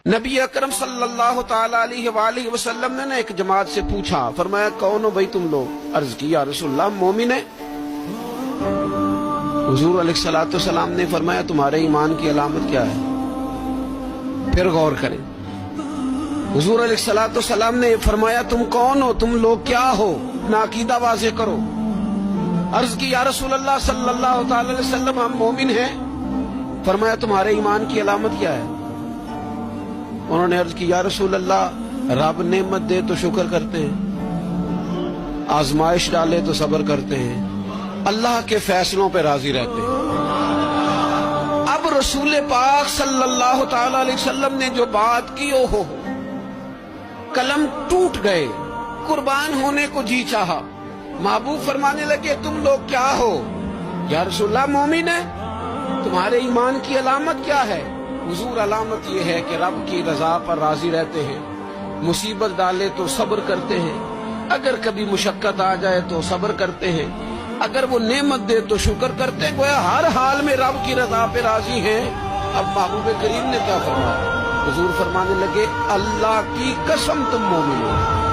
نبی اکرم صلی اللہ تعالی علیہ وآلہ وسلم نے ایک جماعت سے پوچھا، فرمایا کون ہو بھائی تم لوگ؟ عرض کی یا رسول اللہ مومن ہے۔ حضور علیہ الصلوۃ والسلام نے فرمایا تمہارے ایمان کی علامت کیا ہے؟ پھر غور کریں۔ حضور علیہ الصلوۃ والسلام نے فرمایا تم کون ہو، تم لوگ کیا ہو، اپنا عقیدہ واضح کرو۔ عرض کی یا رسول اللہ صلی اللہ تعالی علیہ وسلم ہم مومن ہیں۔ فرمایا تمہارے ایمان کی علامت کیا ہے؟ انہوں نے عرض کی یا رسول اللہ رب نعمت دے تو شکر کرتے ہیں، آزمائش ڈالے تو صبر کرتے ہیں، اللہ کے فیصلوں پہ راضی رہتے ہیں۔ اب رسول پاک صلی اللہ تعالی علیہ وسلم نے جو بات کی ہو قلم ٹوٹ گئے، قربان ہونے کو جی چاہا۔ محبوب فرمانے لگے تم لوگ کیا ہو؟ یا رسول اللہ مومن ہے۔ تمہارے ایمان کی علامت کیا ہے؟ حضور علامت یہ ہے کہ رب کی رضا پر راضی رہتے ہیں، مصیبت ڈالے تو صبر کرتے ہیں، اگر کبھی مشقت آ جائے تو صبر کرتے ہیں، اگر وہ نعمت دے تو شکر کرتے ہیں، گویا ہر حال میں رب کی رضا پہ راضی ہیں۔ اب محبوب کریم نے کیا فرمایا؟ حضور فرمانے لگے اللہ کی قسم تم مومن ہو۔